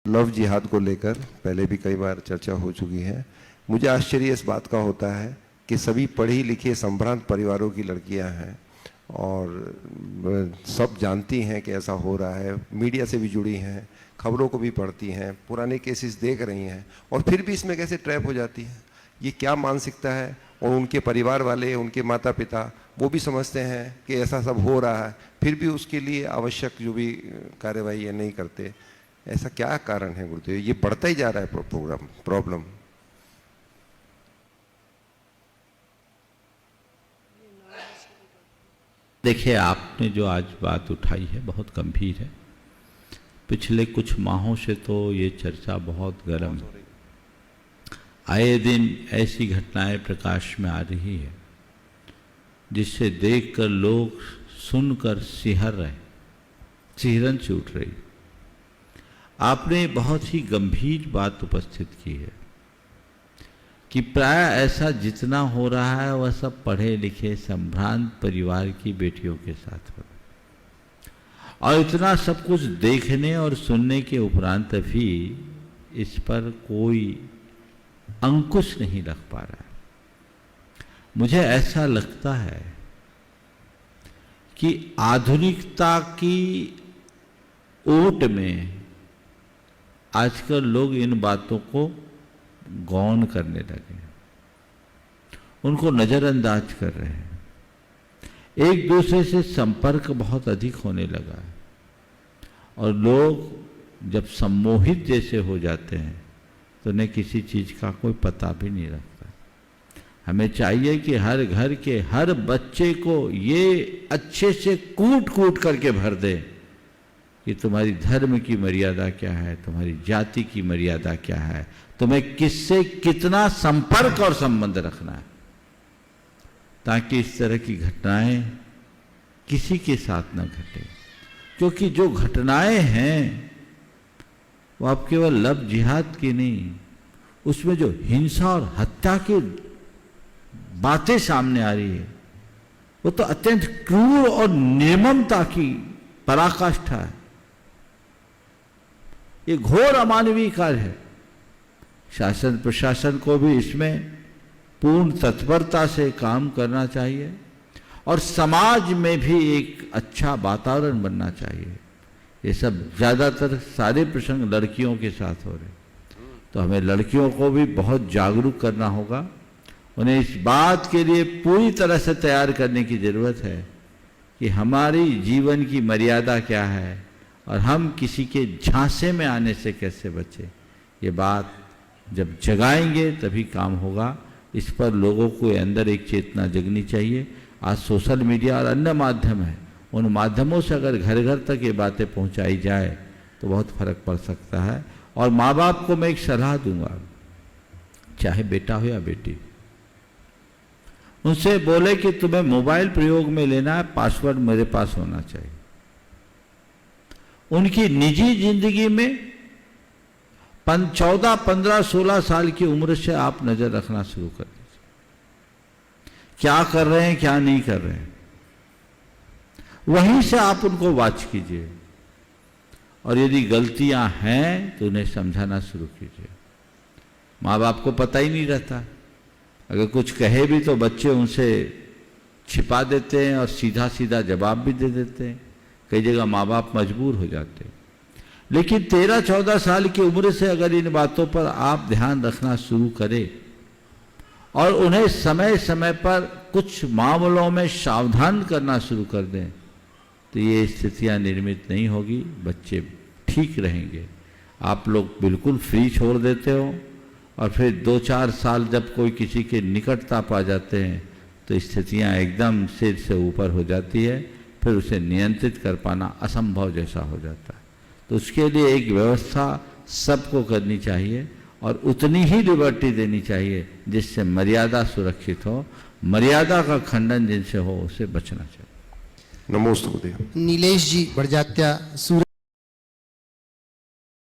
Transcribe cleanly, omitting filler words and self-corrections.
Love जिहाद को लेकर पहले भी कई बार चर्चा हो चुकी है। मुझे आश्चर्य इस बात का होता है कि सभी पढ़ी लिखी संभ्रांत परिवारों की लड़कियां हैं और सब जानती हैं कि ऐसा हो रहा है, मीडिया से भी जुड़ी हैं, खबरों को भी पढ़ती हैं, पुराने केसेस देख रही हैं और फिर भी इसमें कैसे ट्रैप हो जाती हैं। ये क्या मानसिकता है? और उनके परिवार वाले, उनके माता पिता वो भी समझते हैं कि ऐसा सब हो रहा है, फिर भी उसके लिए आवश्यक जो भी कार्यवाही है नहीं करते। ऐसा क्या कारण है गुरुदेव? ये बढ़ता ही जा रहा है प्रॉब्लम। देखिए, आपने जो आज बात उठाई है बहुत गंभीर है। पिछले कुछ माहों से तो ये चर्चा बहुत गर्म है। आए दिन ऐसी घटनाएं प्रकाश में आ रही है जिससे देखकर लोग सुनकर सिहर रहे, सिहरन से उठ रही। आपने बहुत ही गंभीर बात उपस्थित की है कि प्राय ऐसा जितना हो रहा है वह सब पढ़े लिखे संभ्रांत परिवार की बेटियों के साथ हो रहा है। और इतना सब कुछ देखने और सुनने के उपरांत भी इस पर कोई अंकुश नहीं लग पा रहा है। मुझे ऐसा लगता है कि आधुनिकता की ओट में आजकल लोग इन बातों को गौण करने लगे, उनको नजरअंदाज कर रहे हैं। एक दूसरे से संपर्क बहुत अधिक होने लगा है और लोग जब सम्मोहित जैसे हो जाते हैं तो उन्हें किसी चीज का कोई पता भी नहीं रखता। हमें चाहिए कि हर घर के हर बच्चे को ये अच्छे से कूट कूट करके भर दे कि तुम्हारी धर्म की मर्यादा क्या है, तुम्हारी जाति की मर्यादा क्या है, तुम्हें किससे कितना संपर्क और संबंध रखना है, ताकि इस तरह की घटनाएं किसी के साथ न घटे। क्योंकि जो घटनाएं हैं वो आप केवल लव जिहाद की नहीं, उसमें जो हिंसा और हत्या की बातें सामने आ रही है वो तो अत्यंत क्रूर और निर्ममता की पराकाष्ठा है। ये घोर अमानवीय कार्य है। शासन प्रशासन को भी इसमें पूर्ण तत्परता से काम करना चाहिए और समाज में भी एक अच्छा वातावरण बनना चाहिए। ये सब ज़्यादातर सारे प्रसंग लड़कियों के साथ हो रहे, तो हमें लड़कियों को भी बहुत जागरूक करना होगा। उन्हें इस बात के लिए पूरी तरह से तैयार करने की ज़रूरत है कि हमारी जीवन की मर्यादा क्या है और हम किसी के झांसे में आने से कैसे बचें। ये बात जब जगाएंगे तभी काम होगा। इस पर लोगों को अंदर एक चेतना जगनी चाहिए। आज सोशल मीडिया और अन्य माध्यम है, उन माध्यमों से अगर घर घर तक ये बातें पहुंचाई जाए तो बहुत फर्क पड़ सकता है। और माँ बाप को मैं एक सलाह दूंगा, चाहे बेटा हो या बेटी, उनसे बोले कि तुम्हें मोबाइल प्रयोग में लेना है, पासवर्ड मेरे पास होना चाहिए। उनकी निजी जिंदगी में 14, 15, 16 साल की उम्र से आप नजर रखना शुरू कर दीजिए, क्या कर रहे हैं क्या नहीं कर रहे हैं। वहीं से आप उनको वॉच कीजिए और यदि गलतियां हैं तो उन्हें समझाना शुरू कीजिए। माँ बाप को पता ही नहीं रहता, अगर कुछ कहे भी तो बच्चे उनसे छिपा देते हैं और सीधा सीधा जवाब भी दे देते हैं। कई जगह माँ बाप मजबूर हो जाते हैं। लेकिन 13-14 साल की उम्र से अगर इन बातों पर आप ध्यान रखना शुरू करें और उन्हें समय समय पर कुछ मामलों में सावधान करना शुरू कर दें तो ये स्थितियां निर्मित नहीं होगी, बच्चे ठीक रहेंगे। आप लोग बिल्कुल फ्री छोड़ देते हो और फिर 2-4 साल जब कोई किसी के निकटता पा जाते हैं तो स्थितियां एकदम सिर से ऊपर हो जाती है, फिर उसे नियंत्रित कर पाना असंभव जैसा हो जाता है। तो उसके लिए एक व्यवस्था सबको करनी चाहिए और उतनी ही लिबर्टी देनी चाहिए जिससे मर्यादा सुरक्षित हो। मर्यादा का खंडन जिनसे हो उसे बचना चाहिए। नमोस्तुते। नीलेश जी बड़जात्या।